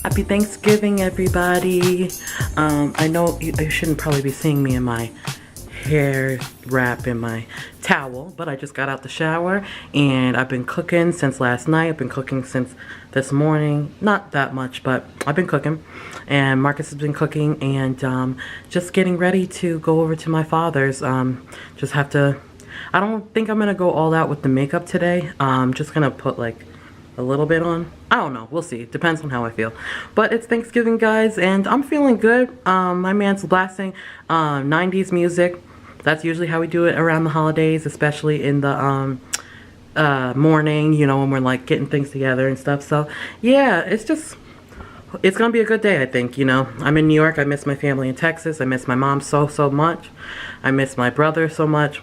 Happy Thanksgiving, everybody. I know you shouldn't probably be seeing me in my hair wrap in my towel, but I just got out the shower and I've been cooking since last night. I've been cooking since this morning. Not that much, but I've been cooking. And Marcus has been cooking and just getting ready to go over to my father's. Just have to, I don't think I'm gonna go all out with the makeup today. I'm just gonna put like a little bit on. I don't know, we'll see. Depends on how I feel. But it's Thanksgiving, guys, and I'm feeling good. My man's blasting 90s music. That's usually how we do it around the holidays, especially in the morning, you know, when we're like getting things together and stuff. So yeah, it's gonna be a good day, I think. You know, I'm in New York. I miss my family in Texas. I miss my mom so much. I miss my brother so much.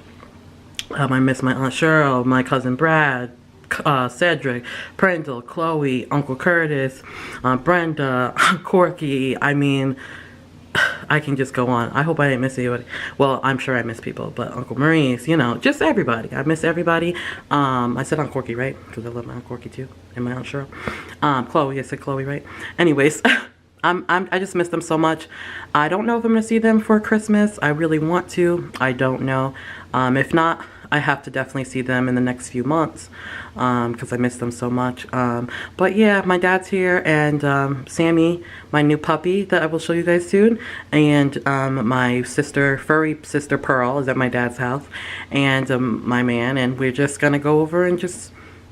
I miss my Aunt Cheryl, my cousin Brad, Cedric, Prendel, Chloe, Uncle Curtis, Brenda, Corky. I mean, I can just go on. I hope I didn't miss anybody. Well, I'm sure I miss people, but Uncle Maurice, you know, just everybody. I miss everybody. I said Aunt Corky, right? Because I love my Aunt Corky too, and my Aunt Cheryl. Chloe, I said Chloe, right? Anyways, I just miss them so much. I don't know if I'm gonna see them for Christmas. I really want to. I don't know. If not, I have to definitely see them in the next few months because I miss them so much. But yeah, my dad's here, and Sammy, my new puppy that I will show you guys soon, and my sister, furry sister Pearl, is at my dad's house, and my man, and we're just gonna go over and just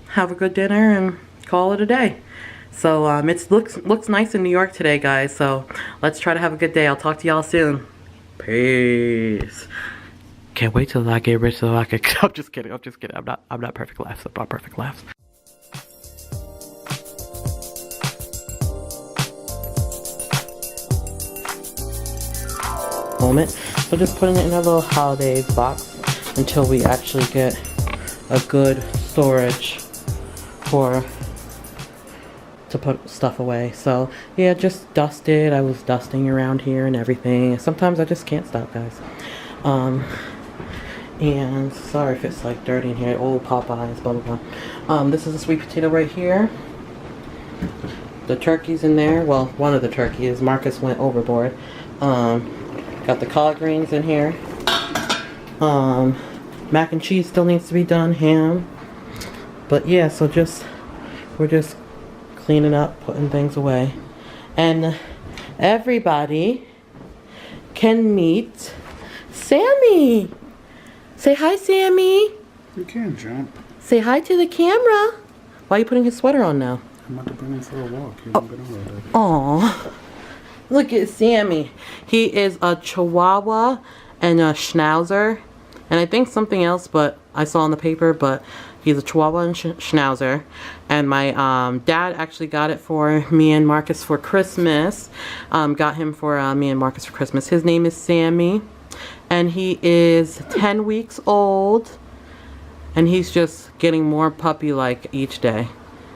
have a good dinner and call it a day. So it looks nice in New York today, guys, so let's try to have a good day. I'll talk to y'all soon. Peace. Can't wait till I get rich so I can. I'm just kidding. I'm just kidding. I'm not perfect laughs. I'm not perfect laughs. Moment. So just putting it in a little holidays box until we actually get a good storage to put stuff away. So yeah, just dusted. I was dusting around here and everything. Sometimes I just can't stop, guys. And sorry if it's like dirty in here. Old Popeyes, blah blah blah. This is a sweet potato right here. The turkey's in there. Well, one of the turkeys. Marcus went overboard. Got the collard greens in here. Mac and cheese still needs to be done. Ham. But yeah, so we're just cleaning up, putting things away, and everybody can meet Sammy. Say hi, Sammy. You can't jump. Say hi to the camera. Why are you putting his sweater on now? I'm about to bring him for a walk. He hasn't been on all day. Aw. Look at Sammy. He is a Chihuahua and a Schnauzer. And I think something else, but I saw in the paper, but he's a Chihuahua and Schnauzer. And my dad actually got it for me and Marcus for Christmas. Got him for me and Marcus for Christmas. His name is Sammy. And he is 10 weeks old, and he's just getting more puppy-like each day.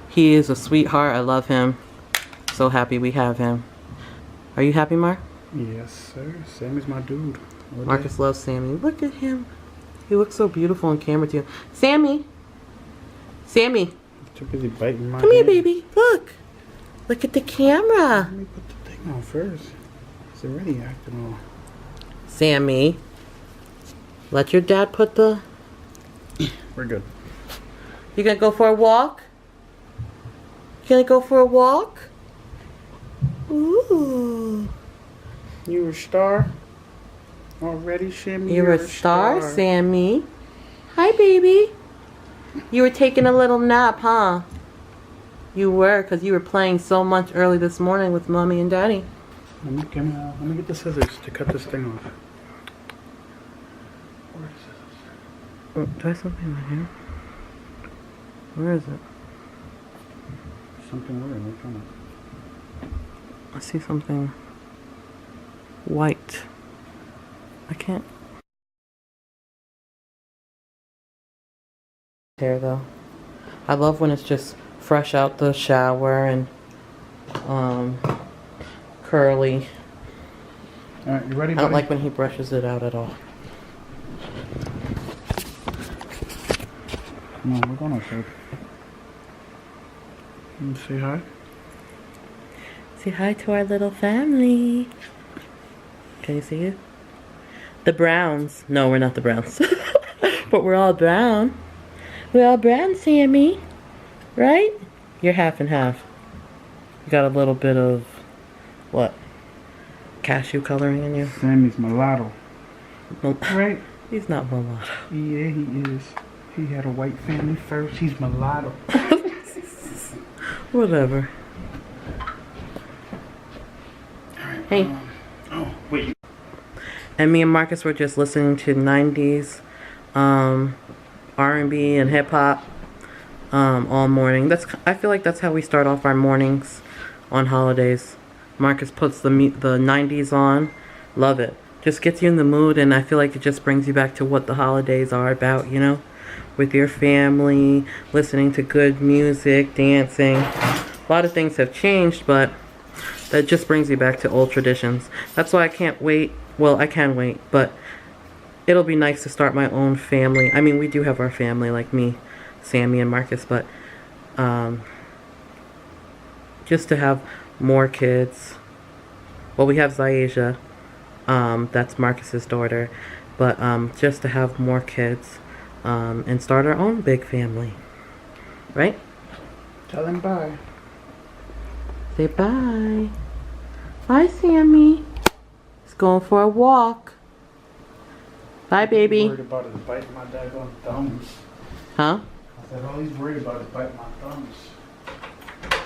He is a sweetheart. I love him. So happy we have him. Are you happy, Mark? Yes, sir. Sammy's my dude. Marcus loves Sammy. Look at him. He looks so beautiful on camera too. Sammy! Sammy! He's too busy biting my Come here, hand. baby. Look. Look at the camera. Let me put the thing on first. It's already acting all... Sammy, let your dad put the... We're good. You gonna go for a walk? You gonna go for a walk? Ooh. You a star? Already, Shimmy? You're a star, Sammy. Hi, baby. You were taking a little nap, huh? You were, because you were playing so much early this morning with Mommy and Daddy. Let me get the scissors to cut this thing off. Where are the scissors? Do I have something in my hair? Where is it? Something weird. Which one? I see something white. I can't. Hair though. I love when it's just fresh out the shower and curly. Alright, you ready, buddy? I don't like when he brushes it out at all. Come on, we're going outside. Say hi. Say hi to our little family. Can you see it? The Browns. No, we're not the Browns. But we're all brown. We're all brown, Sammy. Right? You're half and half. You got a little bit of, what? Cashew coloring in you? Sammy's mulatto. Right? He's not mulatto. Yeah, he is. He had a white family first. He's mulatto. Whatever. Hey. Oh, wait. And me and Marcus were just listening to 90s R&B and hip hop all morning. I feel like that's how we start off our mornings on holidays. Marcus puts the 90s on. Love it. Just gets you in the mood, and I feel like it just brings you back to what the holidays are about, you know? With your family, listening to good music, dancing. A lot of things have changed, but that just brings you back to old traditions. That's why I can't wait. Well, I can wait, but it'll be nice to start my own family. I mean, we do have our family, like me, Sammy, and Marcus, but just to have more kids. Well, we have Zaisha. That's Marcus's daughter. But just to have more kids and start our own big family. Right? Tell him bye. Say bye. Bye, Sammy. He's going for a walk. Bye, baby. He's worried about his biting my daggone thumbs. Huh? I said, all he's worried about is biting my thumbs.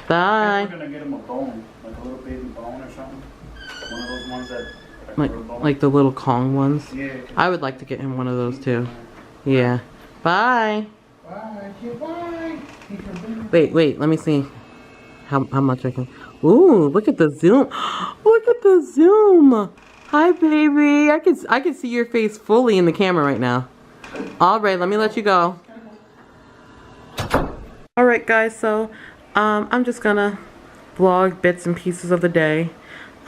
Bye. We're gonna get him a bone, like a little baby bone or something. One of those ones that Like the little Kong ones? Yeah. I would like to get him one of those too. Yeah. Bye. Bye. Bye. Wait, let me see how much I can. Ooh, look at the zoom. Look at the zoom. Hi, baby. I can see your face fully in the camera right now. All right, let me let you go. All right, guys, so I'm just gonna vlog bits and pieces of the day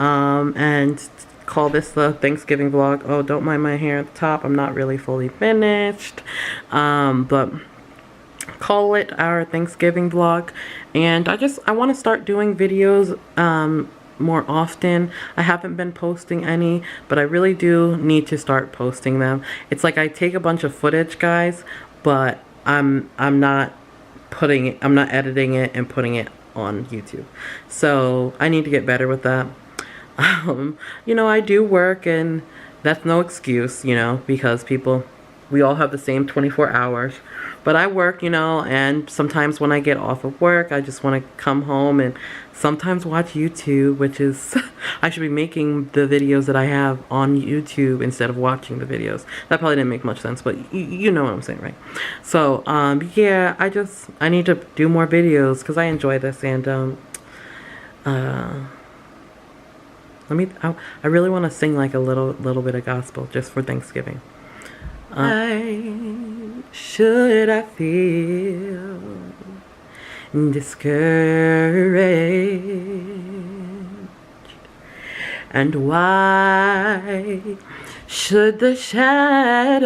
and call this the Thanksgiving vlog. Oh, don't mind my hair at the top. I'm not really fully finished, but call it our Thanksgiving vlog. And I want to start doing videos more often. I haven't been posting any, but I really do need to start posting them. It's like I take a bunch of footage, guys, but I'm not editing it and putting it on YouTube. So I need to get better with that. You know, I do work, and that's no excuse, you know, because we all have the same 24 hours. But I work, you know, and sometimes when I get off of work, I just want to come home and sometimes watch YouTube, which is, I should be making the videos that I have on YouTube instead of watching the videos. That probably didn't make much sense, but you know what I'm saying, right? So, yeah, I need to do more videos because I enjoy this, and, I really want to sing like a little bit of gospel just for Thanksgiving. Should I feel discouraged, and why should the shadows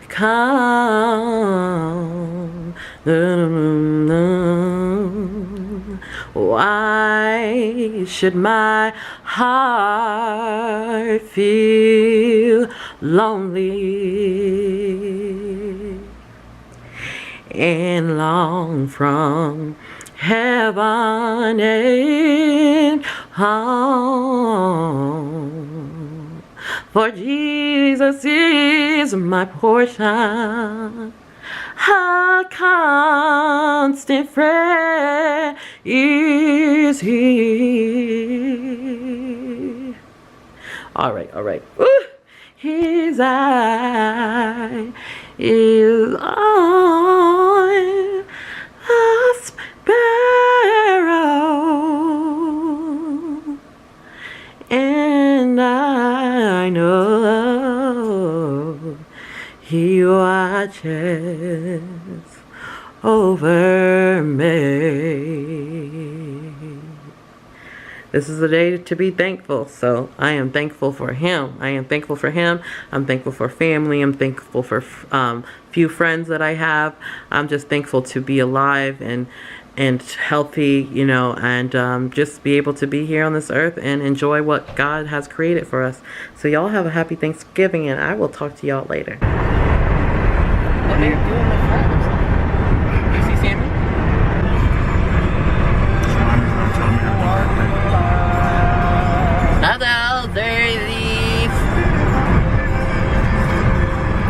come? Why should my heart feel lonely and long from heaven and home? For Jesus is my portion, a constant friend is He. All right. Ooh. His eye is on a sparrow, and I know He watches over me. This is a day to be thankful, so I am thankful for Him. I'm thankful for family. I'm thankful for few friends that I have. I'm just thankful to be alive and and healthy, you know, and just be able to be here on this earth and enjoy what God has created for us. So y'all have a happy Thanksgiving, and I will talk to y'all later. What are you doing with friends? You see Sammy? Hello, there leaf.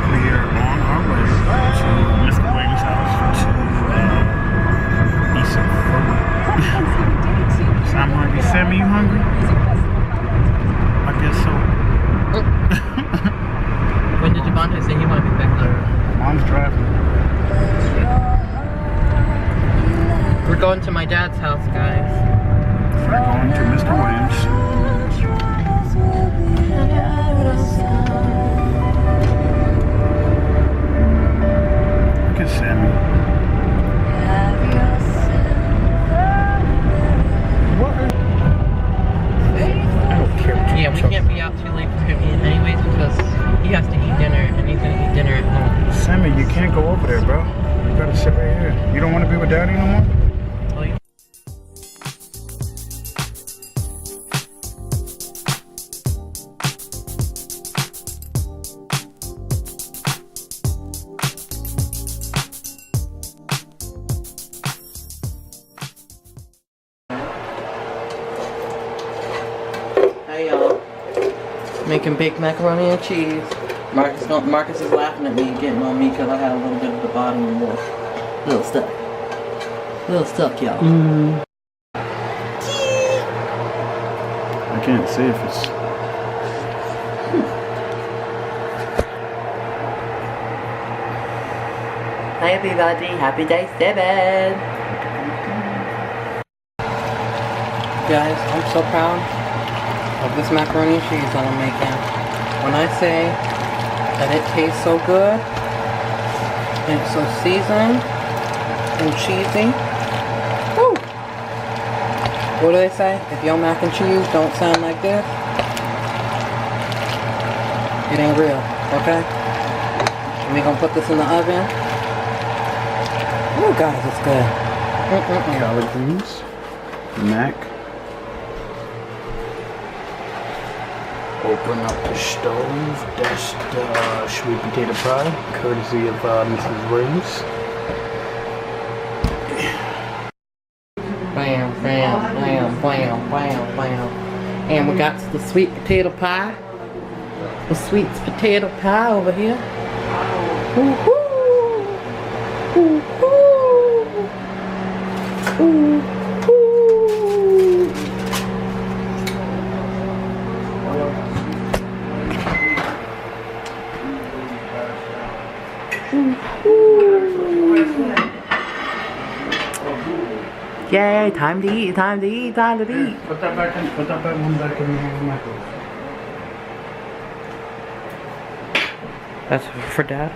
We are on our way to Mr. Wayne's house to eat some food. So I'm hungry. Sammy, you hungry? I guess so. When did Javante say he wanted to be picked up? Mom's driving. We're going to my dad's house, guys. We're going to Mr. Williams. Look at Sammy. What? I don't care. Yeah, we can't be out too late for him anyways because he has to eat dinner and he's gonna eat dinner at home. Sammy, you can't go over there, bro. You gotta sit right here. You don't want to be with Daddy no more? Oh, yeah. Hey y'all, making baked macaroni and cheese. Marcus is laughing at me, getting on me because I had a little bit of the bottom and little stuck. Little stuck, y'all. I can't see if it's... Hi everybody, happy Thanksgiving! Guys, I'm so proud of this macaroni and cheese that I'm making. When I say that it tastes so good, and it's so seasoned and cheesy, woo! What do they say? If your mac and cheese don't sound like this, it ain't real, okay? And we're gonna put this in the oven. Oh guys, it's good. Collard greens, mac. Open up the stove. That's the sweet potato pie, courtesy of Mrs. Williams. Bam, bam, bam, bam, bam, bam. And we got the sweet potato pie. The sweet potato pie over here. Woo-hoo! Woo-hoo! Woo-hoo! Yay, time to eat, time to eat, time to eat. Put that one back in the microwave. That's for Dad?